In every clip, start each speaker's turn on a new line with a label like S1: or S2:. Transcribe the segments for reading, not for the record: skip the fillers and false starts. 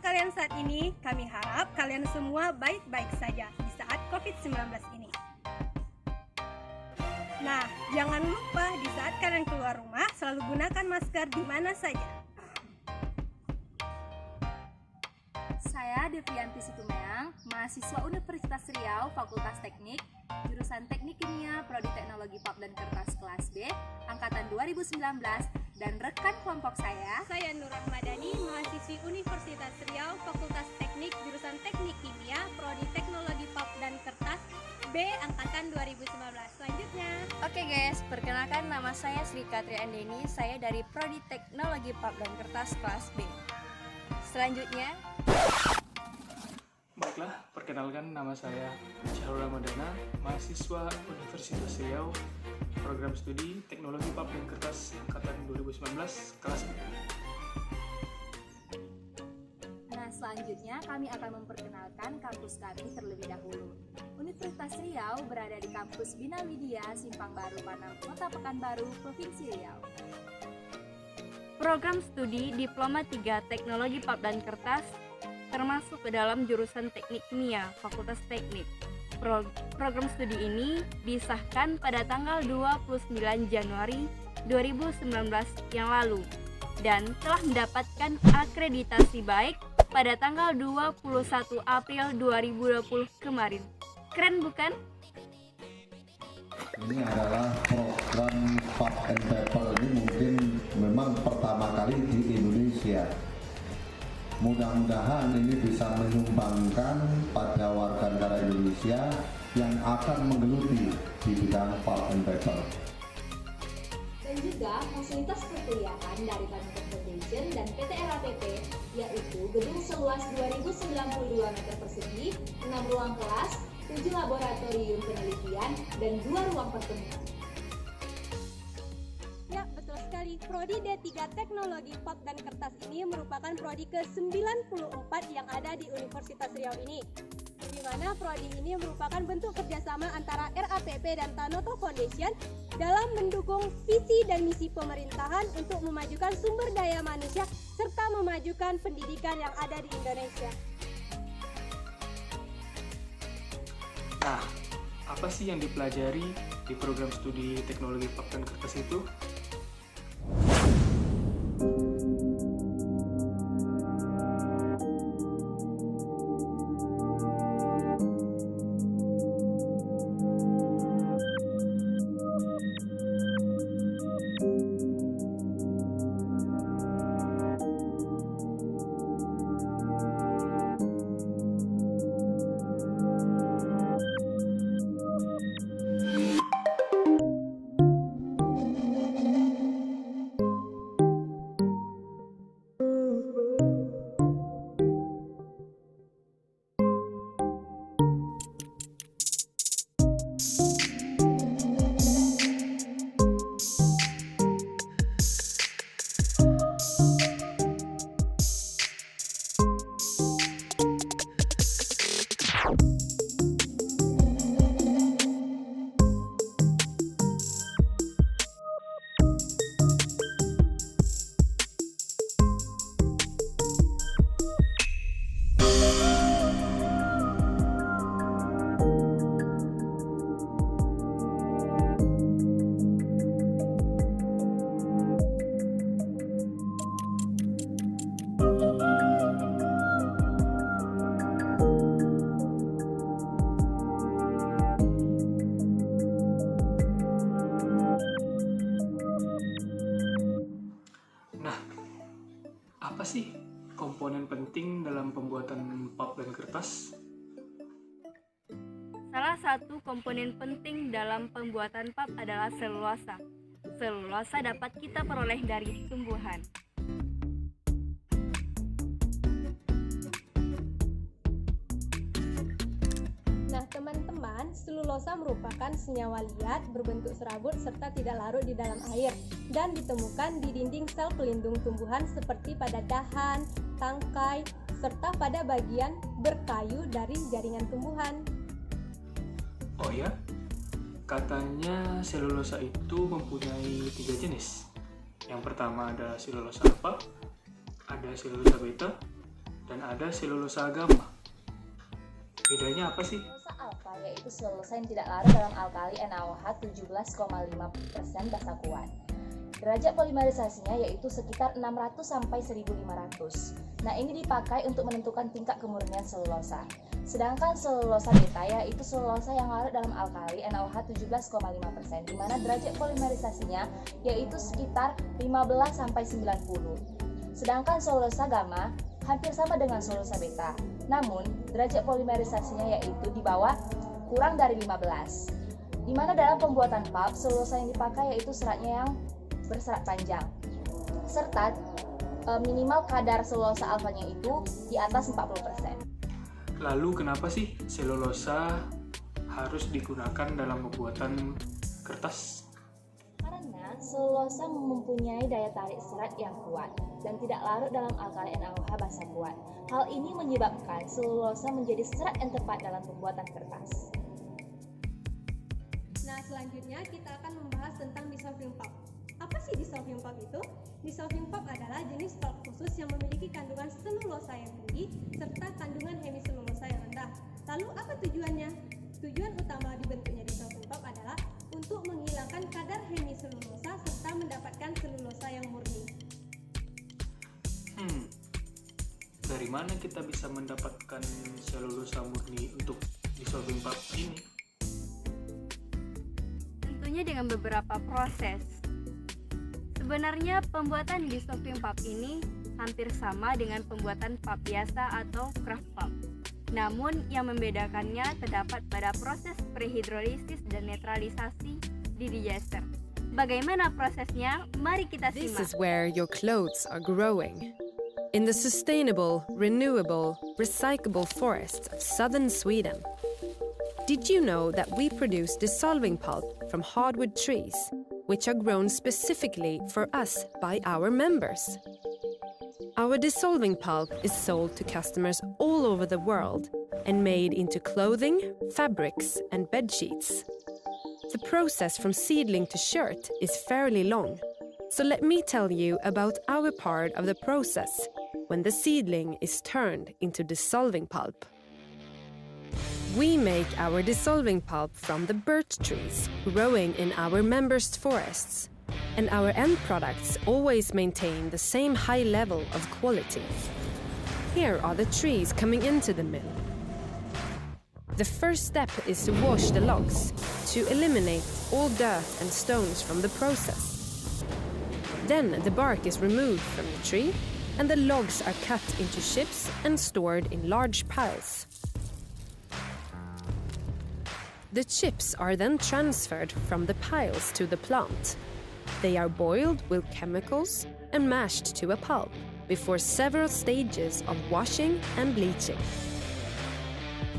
S1: kalian saat ini? Kami harap kalian semua baik-baik saja di saat COVID-19 ini. Nah, jangan lupa di saat kalian keluar rumah, selalu gunakan masker di mana saja.
S2: Saya Devianti Situmeang, mahasiswa Universitas Riau, Fakultas Teknik, jurusan Teknik Kimia, Prodi Teknologi Pap dan Kertas kelas B, angkatan 2019, dan rekan kelompok saya
S1: Nur Rahmadani, mahasiswi Universitas Riau, Fakultas Teknik, jurusan Teknik Kimia, Prodi Teknologi Pap dan Kertas B, angkatan 2019. Selanjutnya.
S3: Oke guys, perkenalkan nama saya Sri Katri Andeni, saya dari Prodi Teknologi Pap dan Kertas kelas B. Selanjutnya,
S4: baiklah, perkenalkan nama saya Syahrul Ramadana, mahasiswa Universitas Riau, program studi Teknologi Pap dan Kertas angkatan 2019, kelas B.
S2: Nah, selanjutnya kami akan memperkenalkan kampus kami terlebih dahulu. Universitas Riau berada di kampus Bina Widya, Simpang Baru, Panam, Kota Pekanbaru, Provinsi Riau.
S3: program studi Diploma 3 Teknologi Pap dan Kertas termasuk ke dalam jurusan Teknik Kimia, Fakultas Teknik. Program studi ini disahkan pada tanggal 29 Januari 2019 yang lalu dan telah mendapatkan akreditasi baik pada tanggal 21 April 2020 kemarin. Keren bukan?
S5: Ini adalah program Pap and Paper, ini mungkin memang pertama kali di Indonesia. Mudah-mudahan ini bisa menyumbangkan pada warga negara Indonesia yang akan menggeluti di bidang Pap and Paper.
S2: Dan juga fasilitas perkuliahan dari Panitia Foundation dan PT RAPP, yaitu gedung seluas 2092 meter persegi, 6 ruang kelas, 7 laboratorium penelitian, dan 2 ruang pertemuan.
S1: Ya, betul sekali. Prodi D3 Teknologi Pap dan Kertas ini merupakan prodi ke-94 yang ada di Universitas Riau ini. Di mana prodi ini merupakan bentuk kerjasama antara RAPP dan Tanoto Foundation dalam mendukung visi dan misi pemerintahan untuk memajukan sumber daya manusia serta memajukan pendidikan yang ada di Indonesia.
S4: Nah, apa sih yang dipelajari di program studi Teknologi Pap dan Kertas itu? Apa sih komponen penting dalam pembuatan pap dan kertas?
S3: Salah satu komponen penting dalam pembuatan pap adalah selulosa. Selulosa dapat kita peroleh dari tumbuhan.
S1: Nah, teman-teman, selulosa merupakan senyawa liat berbentuk serabut serta tidak larut di dalam air dan ditemukan di dinding sel pelindung tumbuhan seperti pada dahan, tangkai, serta pada bagian berkayu dari jaringan tumbuhan.
S4: Oh ya, katanya selulosa itu mempunyai 3 jenis. Yang pertama ada selulosa alfa, ada selulosa beta, dan ada selulosa gamma. Bedanya apa sih?
S2: Selulosa alfa yaitu selulosa yang tidak larut dalam alkali NaOH 17,5% basa kuat. Derajat polimerisasinya yaitu sekitar 600 sampai 1500. Nah, ini dipakai untuk menentukan tingkat kemurnian selulosa. Sedangkan selulosa beta yaitu selulosa yang larut dalam alkali NaOH 17,5%, di mana derajat polimerisasinya yaitu sekitar 15 sampai 90. Sedangkan selulosa gamma hampir sama dengan selulosa beta, namun derajat polimerisasinya yaitu di bawah kurang dari 15. Di mana dalam pembuatan pulp, selulosa yang dipakai yaitu seratnya yang berserat panjang, serta minimal kadar selulosa alfanya itu di atas 40%.
S4: Lalu kenapa sih selulosa harus digunakan dalam pembuatan kertas?
S2: Karena selulosa mempunyai daya tarik serat yang kuat dan tidak larut dalam alkali NaOH basa kuat. Hal ini menyebabkan selulosa menjadi serat yang tepat dalam pembuatan kertas.
S1: Nah, selanjutnya kita akan membahas tentang dissolving pulp. Apa sih dissolving pulp itu? Dissolving pulp adalah jenis pulp khusus yang memiliki kandungan selulosa yang tinggi serta kandungan hemiselulosa yang rendah. Lalu apa tujuannya? Tujuan utama dibentuknya dissolving pulp adalah untuk menghilangkan kadar hemiselulosa serta mendapatkan selulosa yang murni.
S4: Dari mana kita bisa mendapatkan selulosa murni untuk dissolving pulp ini?
S3: Tentunya dengan beberapa proses. Sebenarnya pembuatan dissolving pulp ini hampir sama dengan pembuatan pulp biasa atau craft pulp. Namun yang membedakannya terdapat pada proses prehidrolisis dan netralisasi di digester. Bagaimana prosesnya? Mari kita simak.
S6: This is where your clothes are growing. In the sustainable, renewable, recyclable forests of southern Sweden. Did you know that we produce dissolving pulp from hardwood trees, which are grown specifically for us by our members? Our dissolving pulp is sold to customers all over the world and made into clothing, fabrics, and bed sheets. The process from seedling to shirt is fairly long, so let me tell you about our part of the process when the seedling is turned into dissolving pulp. We make our dissolving pulp from the birch trees growing in our members' forests, and our end products always maintain the same high level of quality. Here are the trees coming into the mill. The first step is to wash the logs to eliminate all dirt and stones from the process. Then the bark is removed from the tree, and the logs are cut into chips and stored in large piles. The chips are then transferred from the piles to the plant. They are boiled with chemicals and mashed to a pulp before several stages of washing and bleaching.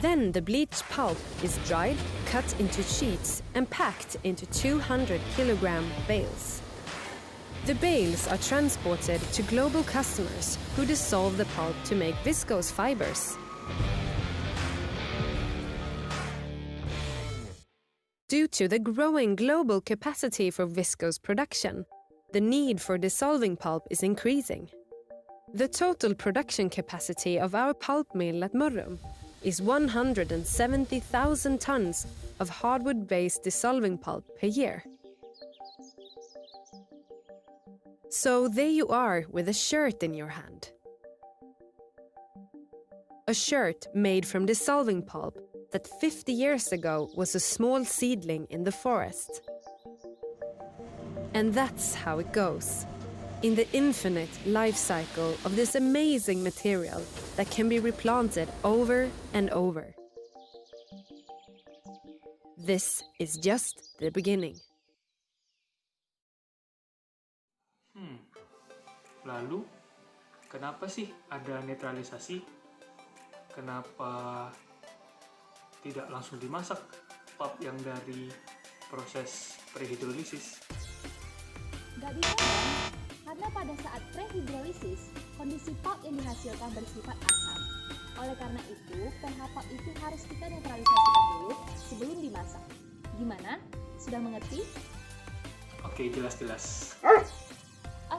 S6: Then the bleached pulp is dried, cut into sheets and packed into 200-kilogram bales. The bales are transported to global customers who dissolve the pulp to make viscose fibers. Due to the growing global capacity for viscose production, the need for dissolving pulp is increasing. The total production capacity of our pulp mill at Mörrum is 170,000 tons of hardwood-based dissolving pulp per year. So there you are with a shirt in your hand. A shirt made from dissolving pulp that 50 years ago was a small seedling in the forest. And that's how it goes, in the infinite life cycle of this amazing material that can be replanted over and over. This is just the beginning.
S4: Lalu, kenapa sih ada netralisasi? Kenapa tidak langsung dimasak pulp yang dari proses prehidrolisis?
S2: Gak bisa kan? Karena pada saat prehidrolisis, kondisi pulp yang dihasilkan bersifat asam. Oleh karena itu, pH pulp itu harus kita netralisasikan dulu sebelum dimasak. Gimana? Sudah mengerti?
S4: Oke, jelas-jelas.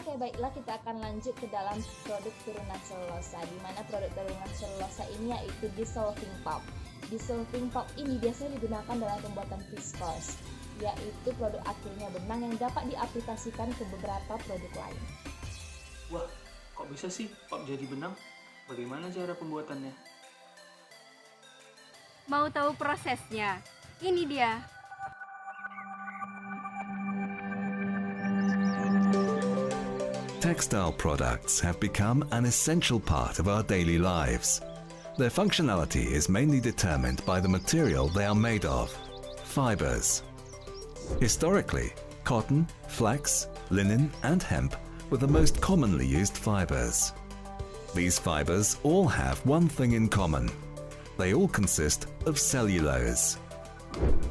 S2: Oke, baiklah kita akan lanjut ke dalam produk turunan selulosa, di mana produk turunan selulosa ini yaitu dissolving pulp. Dissolving pulp ini biasanya digunakan dalam pembuatan viskos, yaitu produk akhirnya benang yang dapat diaplikasikan ke beberapa produk lain.
S4: Wah, kok bisa sih pulp jadi benang? Bagaimana cara pembuatannya?
S3: Mau tahu prosesnya? Ini dia.
S7: Textile products have become an essential part of our daily lives. Their functionality is mainly determined by the material they are made of, fibers. Historically, cotton, flax, linen and hemp were the most commonly used fibers. These fibers all have one thing in common. They all consist of cellulose.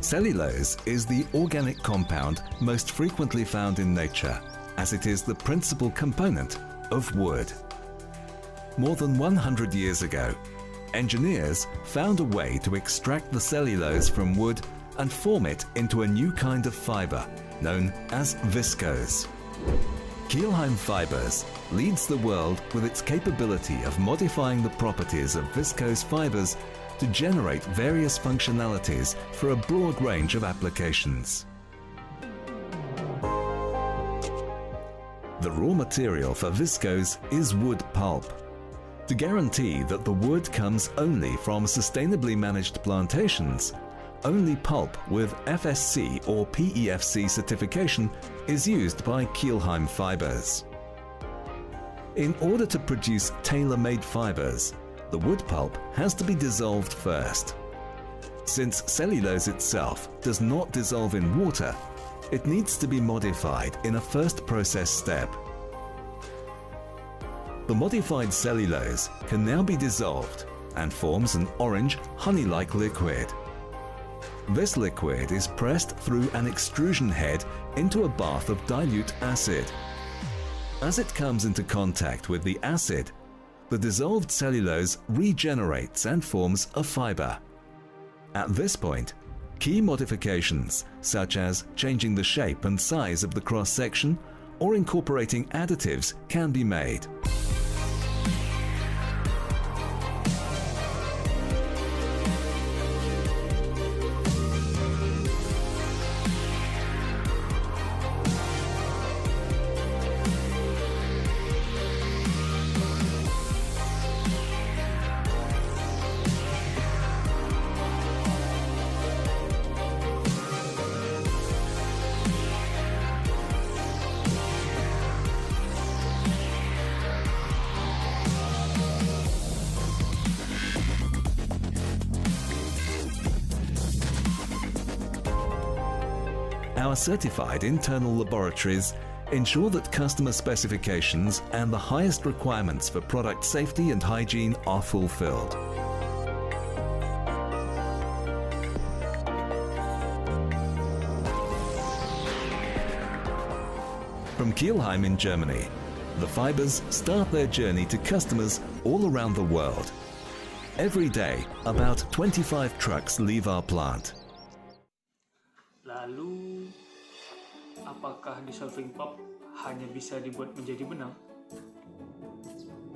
S7: Cellulose is the organic compound most frequently found in nature, as it is the principal component of wood. More than 100 years ago, engineers found a way to extract the cellulose from wood and form it into a new kind of fiber, known as viscose. Kielheim Fibers leads the world with its capability of modifying the properties of viscose fibers to generate various functionalities for a broad range of applications. The raw material for viscose is wood pulp. To guarantee that the wood comes only from sustainably managed plantations, only pulp with FSC or PEFC certification is used by Kielheim Fibers. In order to produce tailor-made fibers, the wood pulp has to be dissolved first. Since cellulose itself does not dissolve in water, it needs to be modified in a first process step. The modified cellulose can now be dissolved and forms an orange, honey-like liquid. This liquid is pressed through an extrusion head into a bath of dilute acid. As it comes into contact with the acid, the dissolved cellulose regenerates and forms a fiber. At this point, key modifications, such as changing the shape and size of the cross-section or incorporating additives, can be made. Our certified internal laboratories ensure that customer specifications and the highest requirements for product safety and hygiene are fulfilled. From Kielheim in Germany, the fibers start their journey to customers all around the world. Every day, about 25 trucks leave our plant.
S4: Lalu, apakah dissolving pulp hanya bisa dibuat menjadi benang?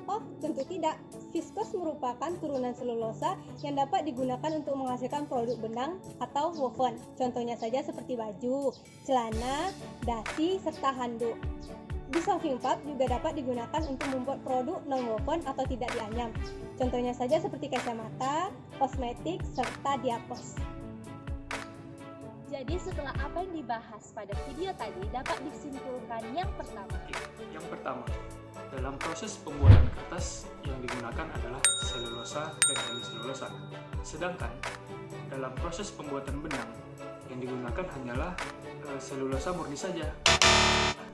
S1: Oh, tentu tidak. Viskos merupakan turunan selulosa yang dapat digunakan untuk menghasilkan produk benang atau woven. Contohnya saja seperti baju, celana, dasi, serta handuk. Dissolving pulp juga dapat digunakan untuk membuat produk non-woven atau tidak dianyam. Contohnya saja seperti kacamata, kosmetik, serta diapos.
S2: Jadi setelah apa yang dibahas pada video tadi dapat disimpulkan yang pertama.
S4: Yang pertama, dalam proses pembuatan kertas yang digunakan adalah selulosa dan hemiselulosa. Sedangkan dalam proses pembuatan benang yang digunakan hanyalah selulosa murni saja,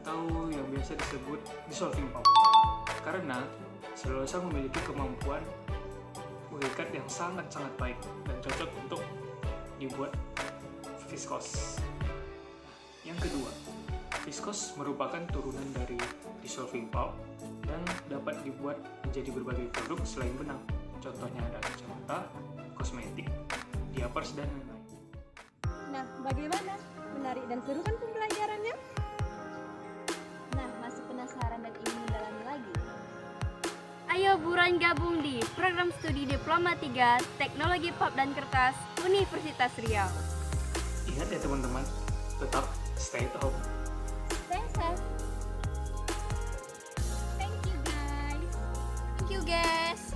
S4: atau yang biasa disebut dissolving pulp. Karena selulosa memiliki kemampuan mengikat yang sangat-sangat baik dan cocok untuk dibuat viskos. Yang kedua, viskos merupakan turunan dari dissolving pulp yang dapat dibuat menjadi berbagai produk selain benang. Contohnya ada kacamata, kosmetik, diapers, dan lain-lain.
S1: Nah, bagaimana? Menarik dan seru kan pembelajarannya?
S2: Nah, masih penasaran
S3: buruan gabung di program studi Diploma 3 Teknologi Pulp dan Kertas Universitas Riau.
S4: Ingat ya teman-teman, tetap stay at home.
S1: Stay safe. Thank you guys.
S2: Thank you guys.